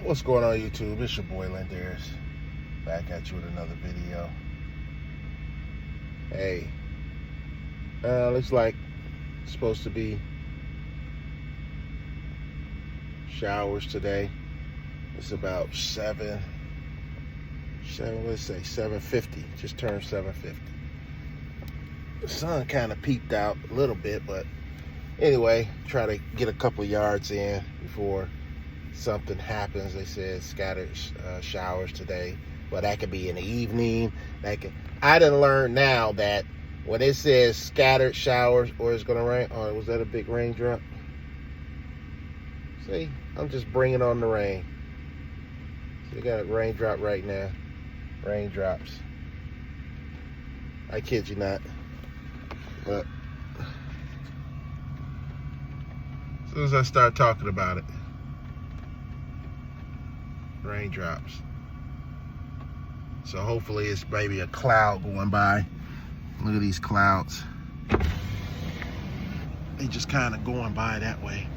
What's going on, YouTube? It's your boy Lendaris, back at you with another video. Hey, looks like it's supposed to be showers today. It's about 7:50. Just turned 7:50. The sun kind of peeked out a little bit, but anyway, try to get a couple yards in before something happens. They said scattered showers today, but that could be in the evening. I done learn now that when it says scattered showers or it's gonna rain, or was that a big raindrop? See, I'm just bringing on the rain. So we got a raindrop right now. Raindrops. I kid you not. But as soon as I start talking about it, raindrops. So hopefully it's maybe a cloud going by. Look at these clouds. They just kind of going by that way.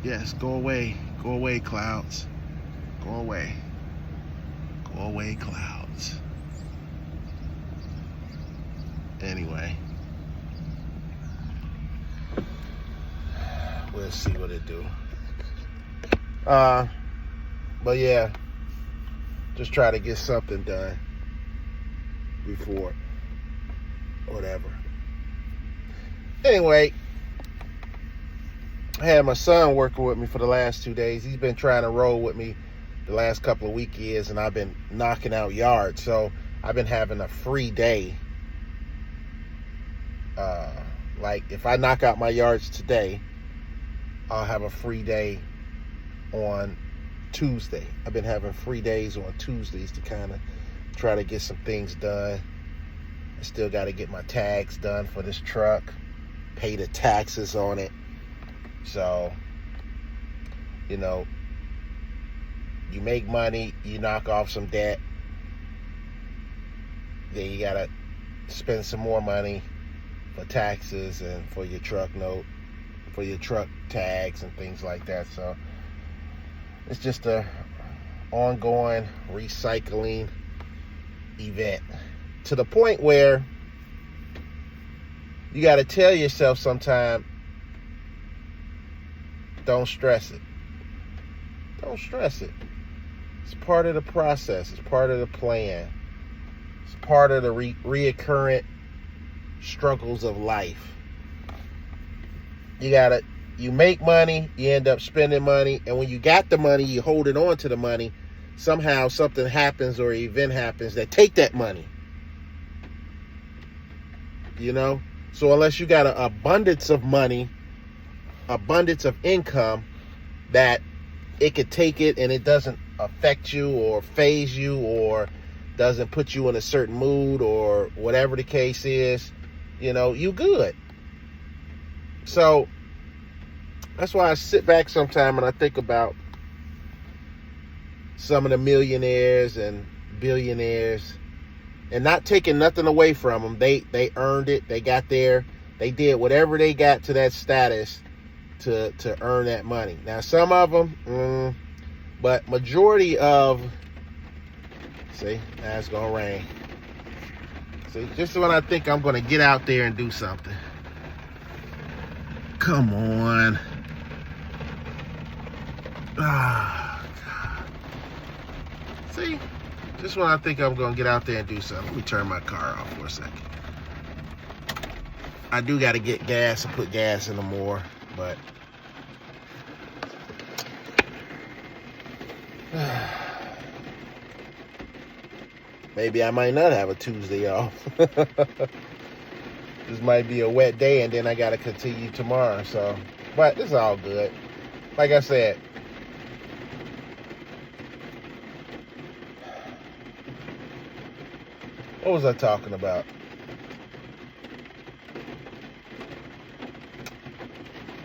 Yes, go away. Go away, clouds. Go away. Go away, clouds. Anyway, we'll see what it do. But yeah, just try to get something done before whatever. Anyway, I had my son working with me for the last 2 days. He's been trying to roll with me the last couple of weekends, and I've been knocking out yards. So I've been having a free day. Like if I knock out my yards today, I'll have a free day on Tuesday. I've been having free days on Tuesdays to kind of try to get some things done. I still got to get my tags done for this truck, pay the taxes on it. So, you know, you make money, you knock off some debt, then you got to spend some more money for taxes and for your truck note, for your truck tags and things like that. So it's just a ongoing recycling event, to the point where you got to tell yourself sometime, don't stress it. Don't stress it. It's part of the process. It's part of the plan. It's part of the reoccurrent struggles of life. You make money, you end up spending money, and when you got the money, you holding on to the money. Somehow something happens or an event happens that take that money. You know? So unless you got an abundance of money, abundance of income, that it could take it and it doesn't affect you or phase you or doesn't put you in a certain mood or whatever the case is, you know, you good. So that's why I sit back sometime and I think about some of the millionaires and billionaires, and not taking nothing away from them. They earned it. They got there. They did whatever they got to that status to earn that money. Now, some of them, but majority of, see, now it's going to rain. See, just when I think I'm going to get out there and do something. Come on. Ah, God. See, just when I think I'm going to get out there and do something. Let me turn my car off for a second. I do got to get gas and put gas in the more, but maybe I might not have a Tuesday off. This might be a wet day, and then I got to continue tomorrow. So, but it's all good. Like I said, what was I talking about?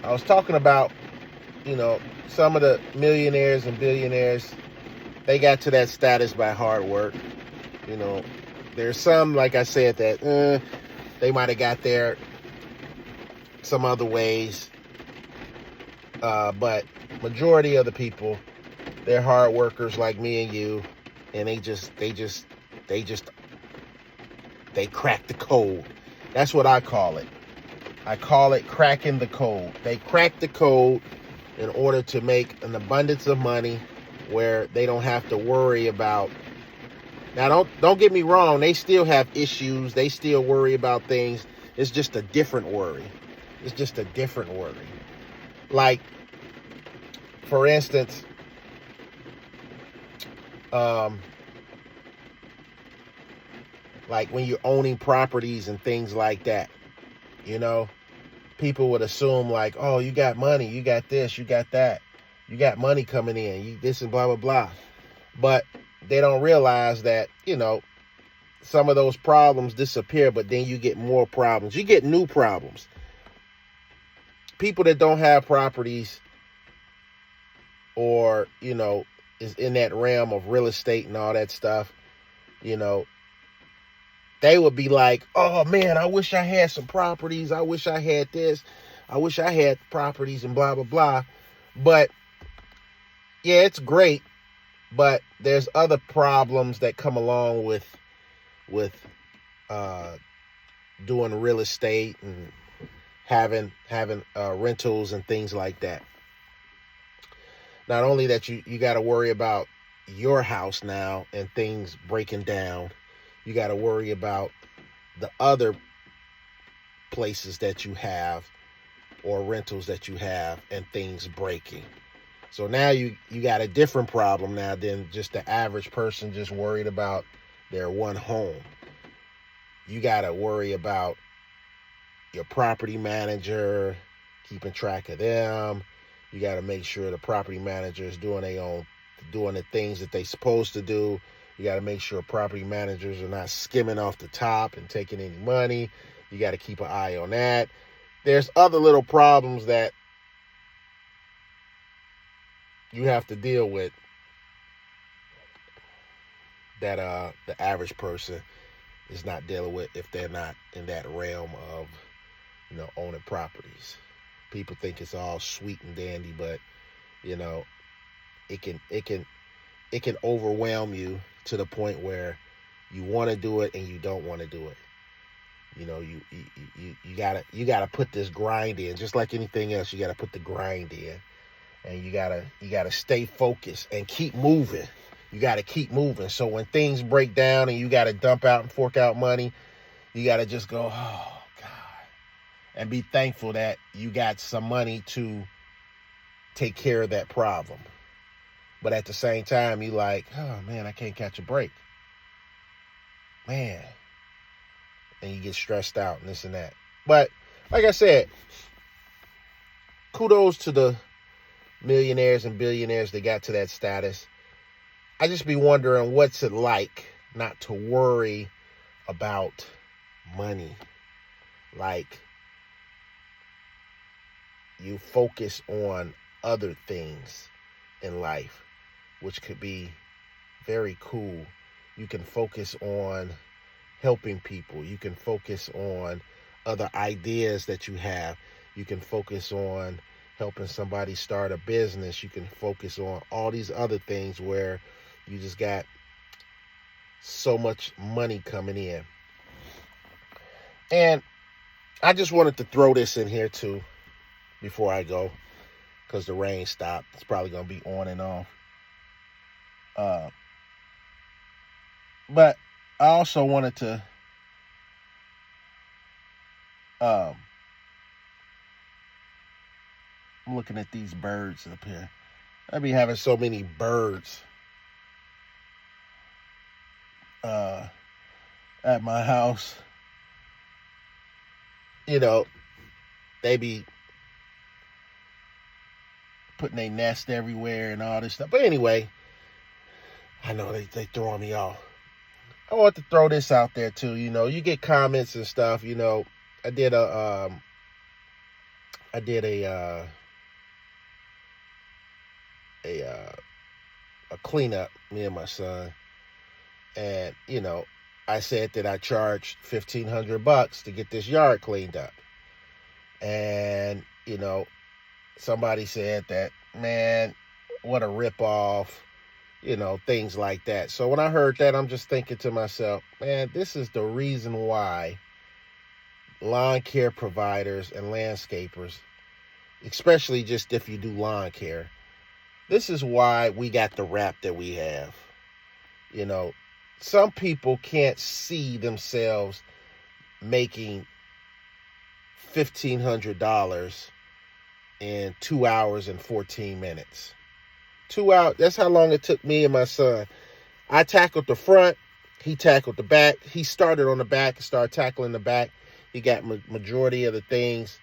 I was talking about, you know, some of the millionaires and billionaires, they got to that status by hard work. You know, there's some, like I said, that they might have got there some other ways. But majority of the people They're hard workers like me and you, and they crack the code. That's what I call it. I call it cracking the code. They crack the code in order to make an abundance of money where they don't have to worry about. Now, don't get me wrong. They still have issues. They still worry about things. It's just a different worry. It's just a different worry. Like, for instance, like when you're owning properties and things like that, people would assume like, oh, you got money, you got this, you got that, you got money coming in, you this and blah, blah, blah. But they don't realize that, some of those problems disappear, but then you get more problems. You get new problems. People that don't have properties or, is in that realm of real estate and all that stuff, they would be like, oh man, I wish I had some properties. I wish I had this. I wish I had properties and blah, blah, blah. But yeah, it's great. But there's other problems that come along with doing real estate and having rentals and things like that. Not only that you got to worry about your house now and things breaking down, you got to worry about the other places that you have or rentals that you have and things breaking. So now you got a different problem now than just the average person just worried about their one home. You got to worry about your property manager, keeping track of them. You got to make sure the property manager is doing the things that they supposed to do. You got to make sure property managers are not skimming off the top and taking any money. You got to keep an eye on that. There's other little problems that you have to deal with that the average person is not dealing with if they're not in that realm of owning properties. People think it's all sweet and dandy, but it can overwhelm you to the point where you want to do it and you don't want to do it. You gotta put this grind in, just like anything else. You gotta put the grind in, and you gotta stay focused and keep moving. You gotta keep moving. So when things break down and you gotta dump out and fork out money, you gotta just go, oh God, and be thankful that you got some money to take care of that problem. But at the same time, you like, oh man, I can't catch a break, man. And you get stressed out and this and that. But like I said, kudos to the millionaires and billionaires that got to that status. I just be wondering what's it like not to worry about money. Like, you focus on other things in life, which could be very cool. You can focus on helping people. You can focus on other ideas that you have. You can focus on helping somebody start a business. You can focus on all these other things where you just got so much money coming in. And I just wanted to throw this in here too before I go, because the rain stopped. It's probably going to be on and off. But I also wanted to I'm looking at these birds up here. I be having so many birds at my house. They be putting their nest everywhere and all this stuff. But anyway, I know they throwing me off. I want to throw this out there too. You get comments and stuff. I did a cleanup, me and my son, and I said that I charged $1,500 to get this yard cleaned up, and somebody said that, man, what a ripoff, things like that. So when I heard that, I'm just thinking to myself, man, this is the reason why lawn care providers and landscapers, especially just if you do lawn care, this is why we got the rap that we have. Some people can't see themselves making $1,500 in 2 hours and 14 minutes. 2 hours, that's how long it took me and my son. I tackled the front, he tackled the back. He started on the back and started tackling the back. He got majority of the things,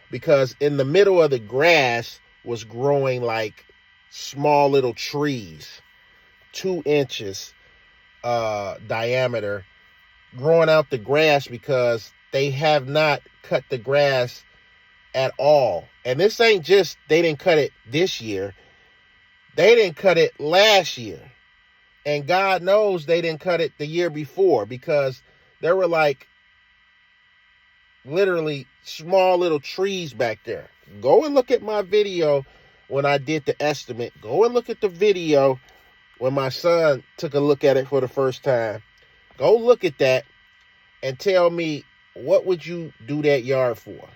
because in the middle of the grass was growing like small little trees, 2 inches diameter, growing out the grass, because they have not cut the grass at all. And this ain't just they didn't cut it this year. They didn't cut it last year. And God knows they didn't cut it the year before, because there were like literally small little trees back there. Go and look at my video when I did the estimate. Go and look at the video when my son took a look at it for the first time. Go look at that and tell me, what would you do that yard for?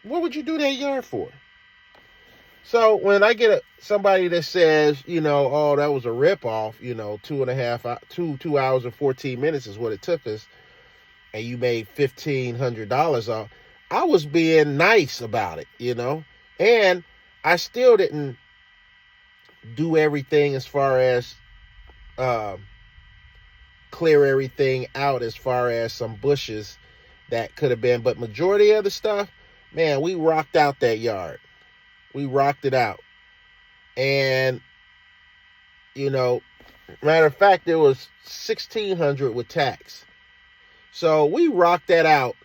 What would you do that yard for? So when I get somebody that says, oh, that was a ripoff, 2 hours and 14 minutes is what it took us, and you made $1,500 off, I was being nice about it, and I still didn't do everything as far as clear everything out as far as some bushes that could have been, but majority of the stuff, man, we rocked out that yard. We rocked it out. And, matter of fact, there was $1,600 with tax. So we rocked that out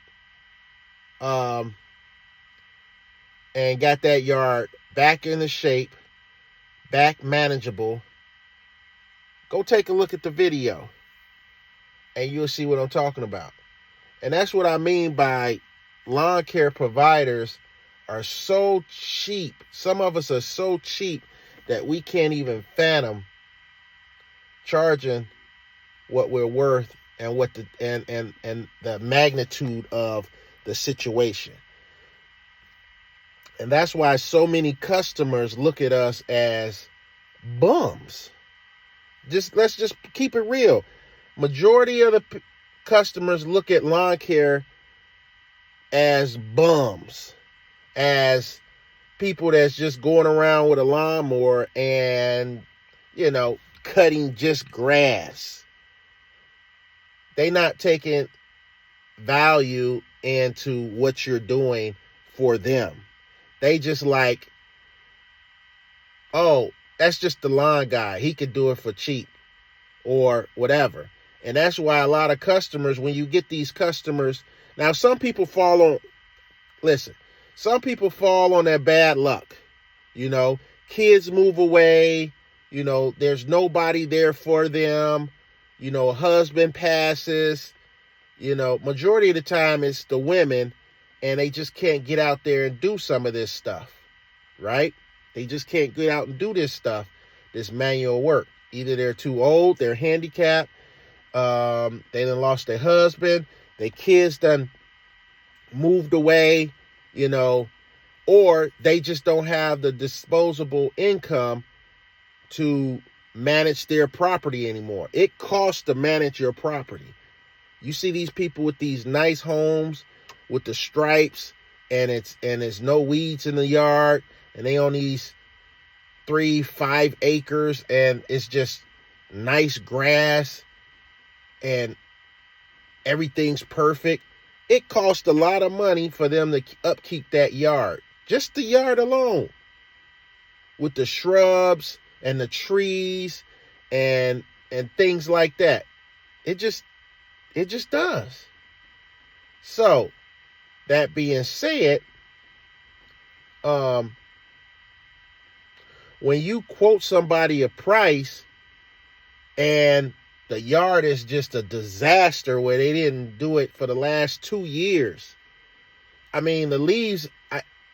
and got that yard back in the shape, back manageable. Go take a look at the video and you'll see what I'm talking about. And that's what I mean by lawn care providers are so cheap. Some of us are so cheap that we can't even fathom charging what we're worth and what the and the magnitude of the situation. And that's why so many customers look at us as bums. Let's just keep it real. Majority of the customers look at lawn care as bums, as people that's just going around with a lawnmower and, cutting just grass. They not taking value into what you're doing for them. They just like, oh, that's just the lawn guy. He could do it for cheap or whatever. And that's why a lot of customers, when you get these customers, now some people fall on their bad luck. Kids move away, there's nobody there for them, husband passes, majority of the time it's the women, and they just can't get out there and do some of this stuff, right? They just can't get out and do this stuff, this manual work. Either they're too old, they're handicapped, they done lost their husband, their kids done moved away, or they just don't have the disposable income to manage their property anymore. It costs to manage your property. You see these people with these nice homes with the stripes, and there's no weeds in the yard, and they on these 3-5 acres, and it's just nice grass and everything's perfect. It costs a lot of money for them to upkeep that yard. Just the yard alone. With the shrubs and the trees and things like that. It just does. So, that being said, when you quote somebody a price and the yard is just a disaster where they didn't do it for the last 2 years. I mean, the leaves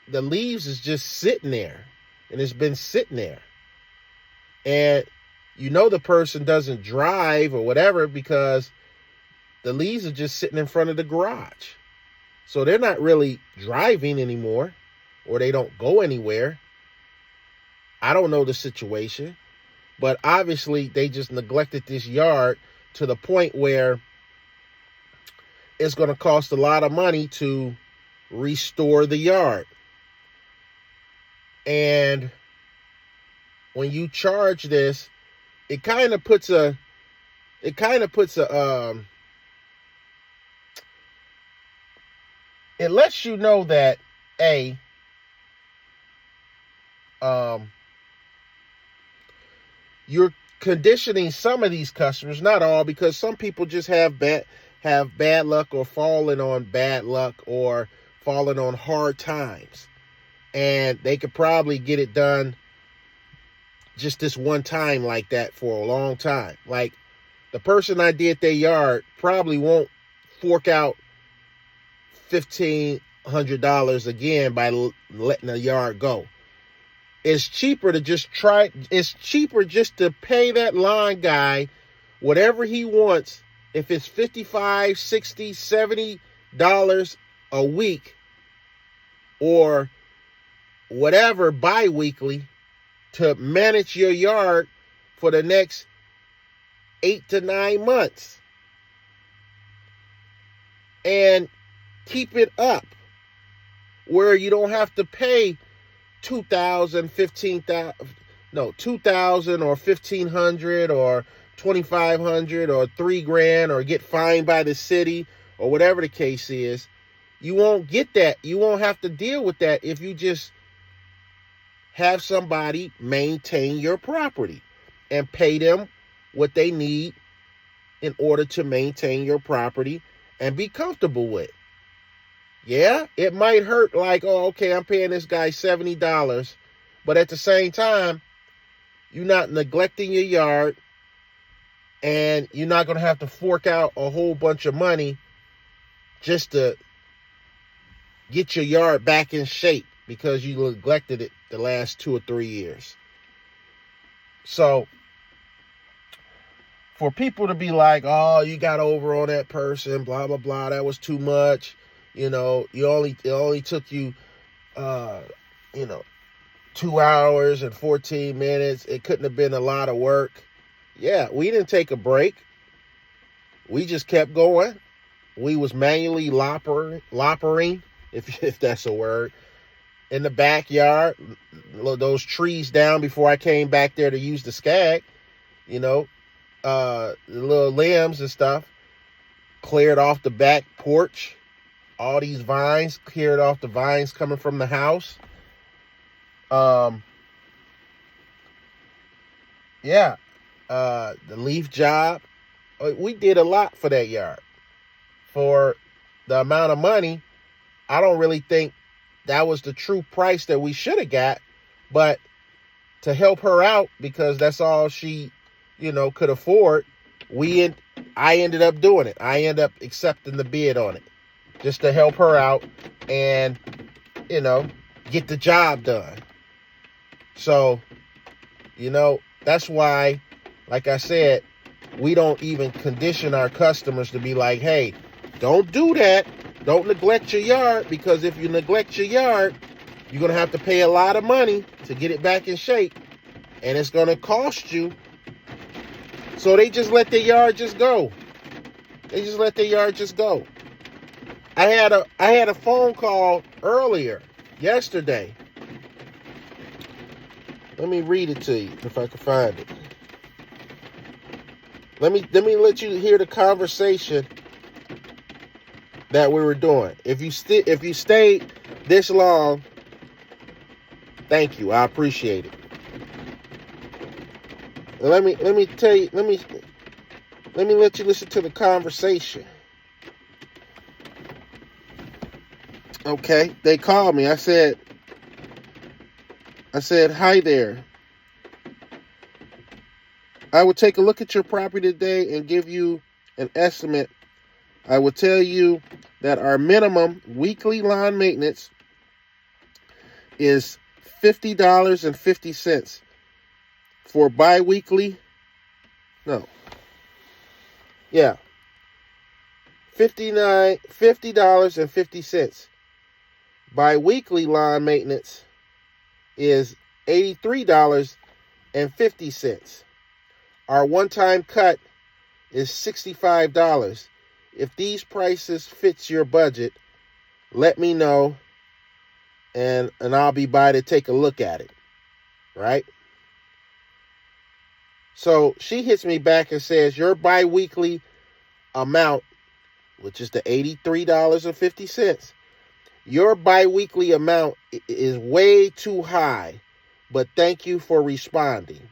is just sitting there. and it's been sitting there. And you know the person doesn't drive or whatever because the leaves are just sitting in front of the garage. So they're not really driving anymore, or they don't go anywhere. I don't know the situation, but obviously they just neglected this yard to the point where it's going to cost a lot of money to restore the yard. And when you charge this, it kind of puts a it lets you know that you're conditioning some of these customers, not all, because some people just have bad luck, or falling on bad luck, or falling on hard times, and they could probably get it done just this one time like that for a long time. Like the person I did their yard probably won't fork out $1,500 again by letting the yard go. It's cheaper to just to pay that line guy whatever he wants. If it's $55, $60, $70 a week, or whatever bi-weekly, to manage your yard for the next 8 to 9 months and keep it up where you don't have to pay $2,000, $1,500, $2,000 or $1,500 or $2,500 or $3,000, or get fined by the city, or whatever the case is. You won't get that. You won't have to deal with that if you just have somebody maintain your property and pay them what they need in order to maintain your property and be comfortable with. Yeah, it might hurt, like, oh, okay, I'm paying this guy $70, but at the same time, you're not neglecting your yard, and you're not going to have to fork out a whole bunch of money just to get your yard back in shape because you neglected it the last 2 or 3 years. So for people to be like, oh, you got over on that person, blah, blah, blah, that was too much. It only took you, 2 hours and 14 minutes. It couldn't have been a lot of work. Yeah, we didn't take a break. We just kept going. We was manually loppering, if that's a word, in the backyard. Those trees down before I came back there to use the skag, the little limbs and stuff, cleared off the back porch. All these vines, cleared off the vines coming from the house. The leaf job. We did a lot for that yard. For the amount of money, I don't really think that was the true price that we should have got. But to help her out, because that's all she, could afford, I ended up doing it. I ended up accepting the bid on it, just to help her out and, get the job done. So, that's why, like I said, we don't even condition our customers to be like, hey, don't do that. Don't neglect your yard, because if you neglect your yard, you're going to have to pay a lot of money to get it back in shape, and it's going to cost you. So they just let their yard just go. I had a phone call earlier yesterday. Let me read it to you if I can find it. Let me let you hear the conversation that we were doing. If you stayed this long, thank you. I appreciate it. Let me tell you. Let me let you listen to the conversation. Okay, they called me. I said, hi there. I will take a look at your property today and give you an estimate. I will tell you that our minimum weekly lawn maintenance is $50.50 for bi-weekly. No. Yeah. $50.50. Bi-weekly lawn maintenance is $83.50. Our one-time cut is $65. If these prices fits your budget, let me know, and I'll be by to take a look at it, right? So she hits me back and says, your bi-weekly amount, which is the $83.50, your bi-weekly amount is way too high, but thank you for responding.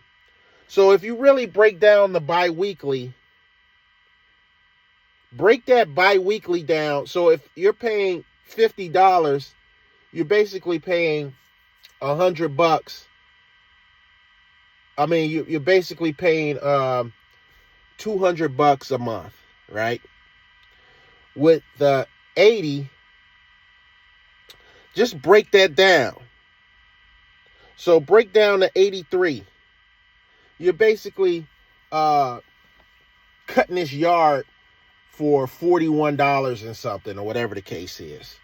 So if you really break down the bi-weekly, break that bi-weekly down. So if you're paying $50, you're basically paying $100. I mean, you're basically paying $200 a month, right? With the 80, just break that down. So break down the 83. You're basically cutting this yard for $41 and something, or whatever the case is,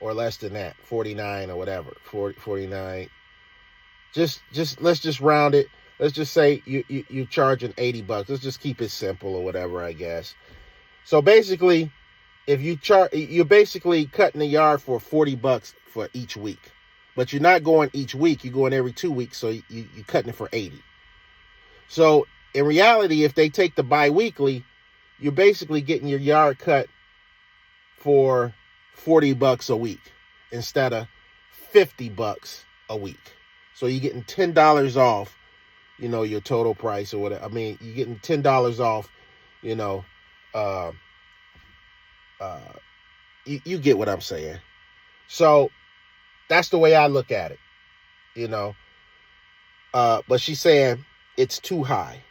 or less than that, 49 or whatever, 40, 49. Just let's just round it. Let's just say you're charging $80. Let's just keep it simple or whatever, I guess. So basically, if you're basically cutting the yard for $40 for each week, but you're not going each week. You're going every 2 weeks, so you're cutting it for $80. So in reality, if they take the bi-weekly, you're basically getting your yard cut for $40 a week instead of $50 a week. So you're getting $10 off, your total price or whatever. I mean, you're getting $10 off, you get what I'm saying. So that's the way I look at it, but she's saying it's too high.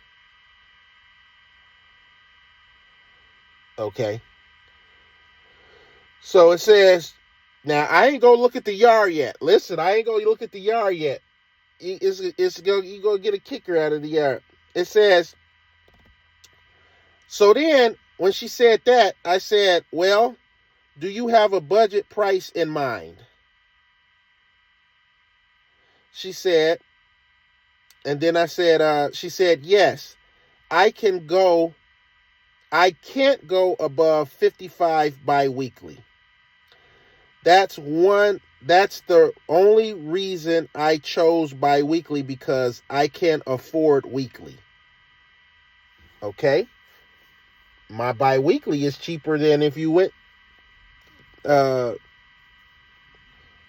Okay. So it says, now I ain't gonna look at the yard yet. Listen, I ain't gonna look at the yard yet. You're gonna get a kicker out of the yard. It says, so then when she said that, I said, well, do you have a budget price in mind? She said, and then I said, she said, yes, I can't go above 55 bi-weekly. That's the only reason I chose bi-weekly, because I can't afford weekly. Okay? My bi-weekly is cheaper than if you went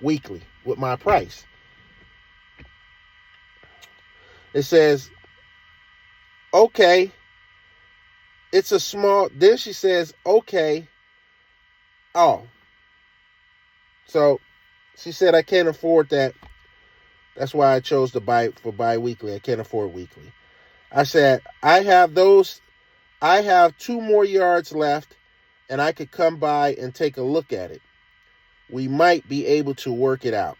weekly with my price. It says, okay, it's a small, then she says, okay, oh. So she said, I can't afford that. That's why I chose for bi-weekly. I can't afford weekly. I said, I have 2 more yards left, and I could come by and take a look at it. We might be able to work it out.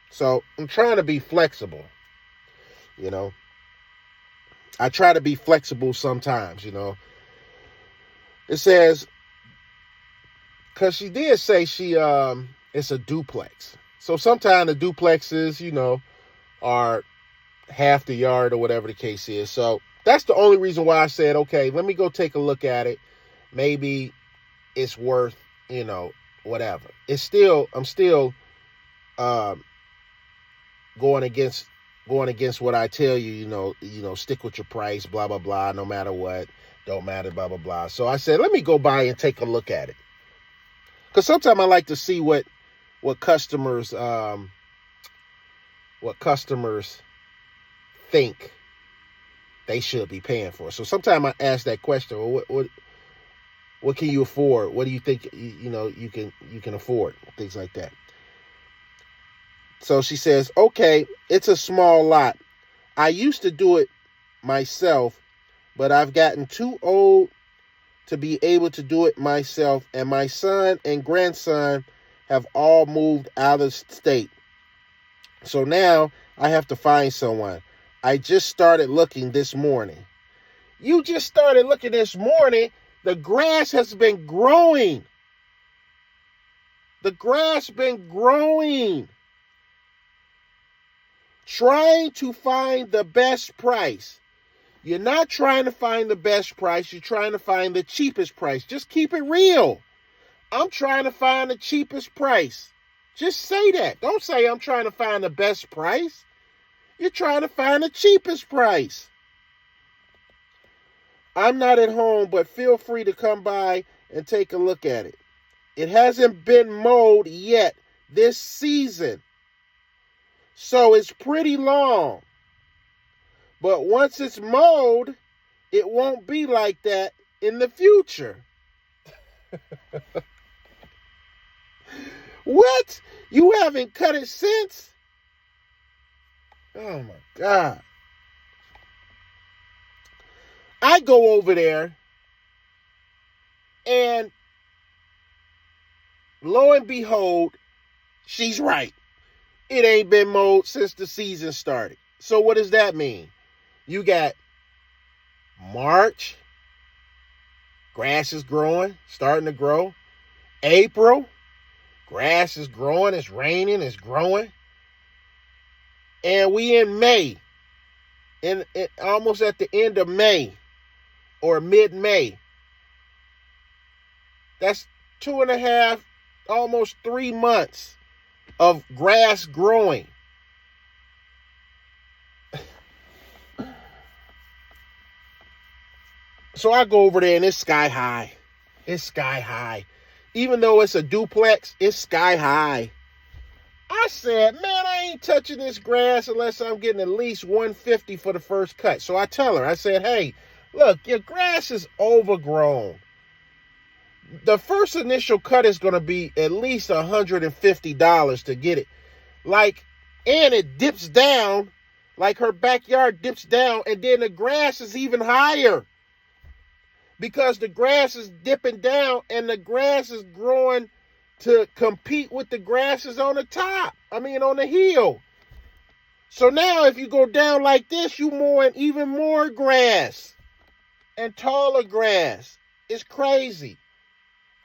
So I'm trying to be flexible, I try to be flexible sometimes, It says, because she did say it's a duplex. So sometimes the duplexes, are half the yard or whatever the case is. So that's the only reason why I said, okay, let me go take a look at it. Maybe it's worth, whatever. I'm still going against what I tell you, stick with your price, blah, blah, blah, no matter what, don't matter, blah, blah, blah. So I said, let me go by and take a look at it. Because sometimes I like to see what customers think they should be paying for. So sometimes I ask that question, well, what can you afford? What do you think you can afford? Things like that. So she says, okay, it's a small lot. I used to do it myself, but I've gotten too old to be able to do it myself, and my son and grandson have all moved out of state. So now I have to find someone. I just started looking this morning. You just started looking this morning. The grass has been growing. The grass been growing. Trying to find the best price. You're not trying to find the best price. You're trying to find the cheapest price. Just keep it real. I'm trying to find the cheapest price. Just say that. Don't say I'm trying to find the best price. You're trying to find the cheapest price. I'm not at home, but feel free to come by and take a look at it. It hasn't been mowed yet this season, so it's pretty long. But once it's mowed, it won't be like that in the future. What? You haven't cut it since? Oh my God. I go over there and lo and behold, she's right. It ain't been mowed since the season started. So what does that mean? You got March, grass is growing, starting to grow. April, grass is growing, it's raining, it's growing. And we in May, almost at the end of May or mid-May. That's 2.5, almost 3 months of grass growing. So I go over there and it's sky high. It's sky high. Even though it's a duplex, it's sky high. I said, man, I ain't touching this grass unless I'm getting at least $150 for the first cut. So I tell her, I said, hey, look, your grass is overgrown. The first initial cut is going to be at least $150 to get it. And it dips down, like her backyard dips down, and then the grass is even higher. Because the grass is dipping down and the grass is growing to compete with the grasses on the top. On the hill. So now if you go down like this, you mowing even more grass and taller grass. It's crazy.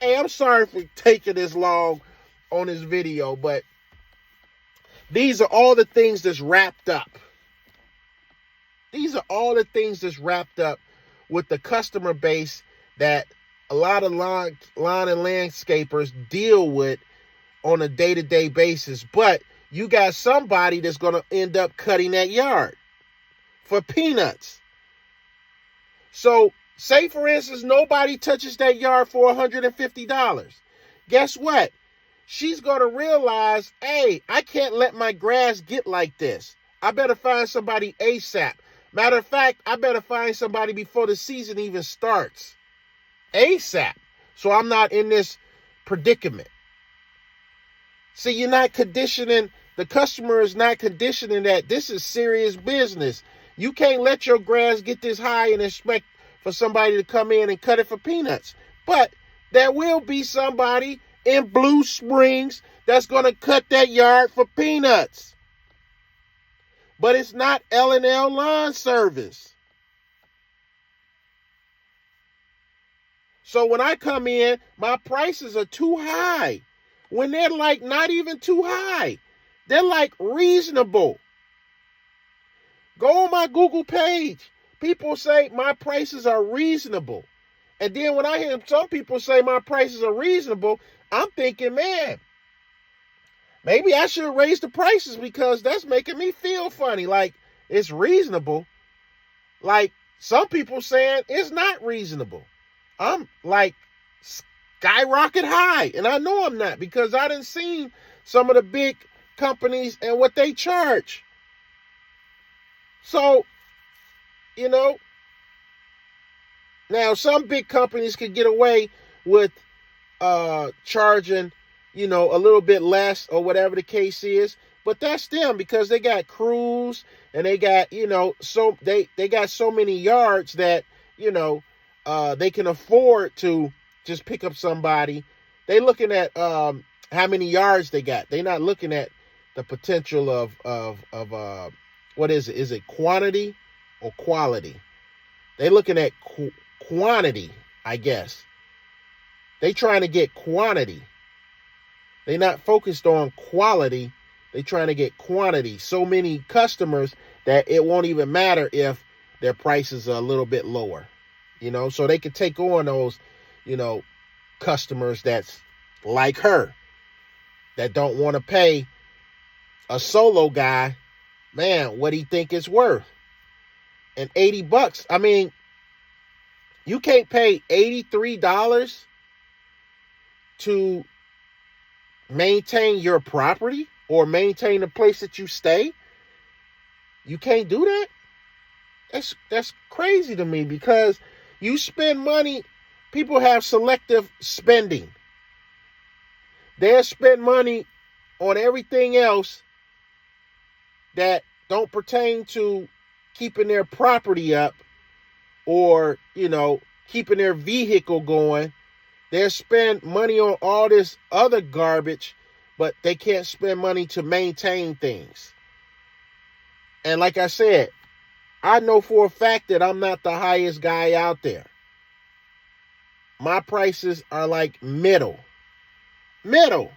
Hey, I'm sorry for taking this long on this video, but these are all the things that's wrapped up. These are all the things that's wrapped up with the customer base that a lot of lawn and landscapers deal with on a day-to-day basis. But you got somebody that's going to end up cutting that yard for peanuts. So say, for instance, nobody touches that yard for $150. Guess what? She's going to realize, hey, I can't let my grass get like this. I better find somebody ASAP. Matter of fact, I better find somebody before the season even starts. ASAP. So I'm not in this predicament. See, you're not conditioning, the customer is not conditioning that this is serious business. You can't let your grass get this high and expect for somebody to come in and cut it for peanuts. But there will be somebody in Blue Springs that's going to cut that yard for peanuts. But it's not L&L Lawn Service. So when I come in, my prices are too high. When they're not even too high. They're reasonable. Go on my Google page. People say my prices are reasonable. And then when I hear some people say my prices are reasonable, I'm thinking, man, maybe I should raise the prices because that's making me feel funny. It's reasonable. Some people saying it's not reasonable. I'm skyrocket high. And I know I'm not because I done seen some of the big companies and what they charge. So, now some big companies could get away with charging, a little bit less or whatever the case is. But that's them because they got crews and they got, so they got so many yards that, they can afford to just pick up somebody. They looking at how many yards they got. They not looking at the potential of what is it? Is it quantity or quality? They looking at quantity, I guess. They trying to get quantity. They not focused on quality. They trying to get quantity. So many customers that it won't even matter if their prices are a little bit lower. So they could take on those, customers that's like her, that don't want to pay a solo guy, man, what he think it's worth. And $80, I mean, you can't pay $83 to maintain your property or maintain the place that you stay. You can't do that. That's crazy to me, because you spend money. People have selective spending. They'll spend money on everything else that don't pertain to keeping their property up or, keeping their vehicle going. They'll spend money on all this other garbage, but they can't spend money to maintain things. And like I said, I know for a fact that I'm not the highest guy out there. My prices are like middle. And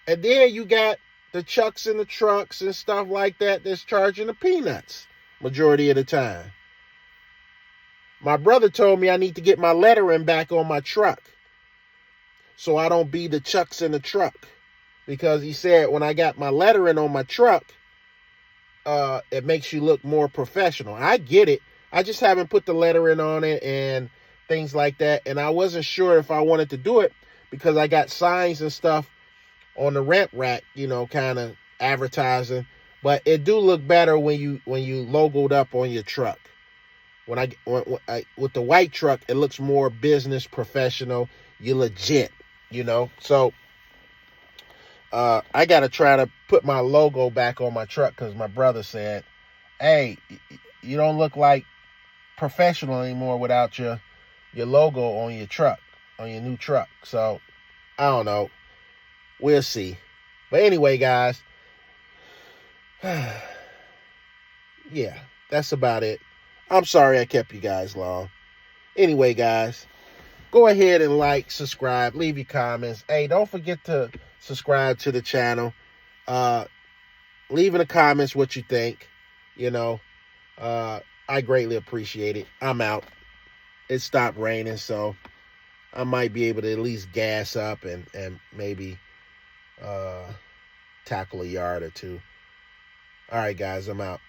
then you got the chucks and the trucks and stuff like that that's charging the peanuts majority of the time. My brother told me I need to get my lettering back on my truck so I don't be the chucks in the truck. Because he said when I got my lettering on my truck, it makes you look more professional. I get it. I just haven't put the lettering on it and things like that. And I wasn't sure if I wanted to do it because I got signs and stuff on the rent rack, kind of advertising. But it do look better when you logoed up on your truck. When I with the white truck, it looks more business professional. You legit, So I got to try to put my logo back on my truck because my brother said, hey, you don't look like professional anymore without your logo on your truck, on your new truck. So I don't know. We'll see. But anyway, guys, yeah, that's about it. I'm sorry I kept you guys long. Anyway, guys, go ahead and like, subscribe, leave your comments. Hey, don't forget to subscribe to the channel. Leave in the comments what you think. I greatly appreciate it. I'm out. It stopped raining, so I might be able to at least gas up and maybe tackle a yard or two. All right, guys, I'm out.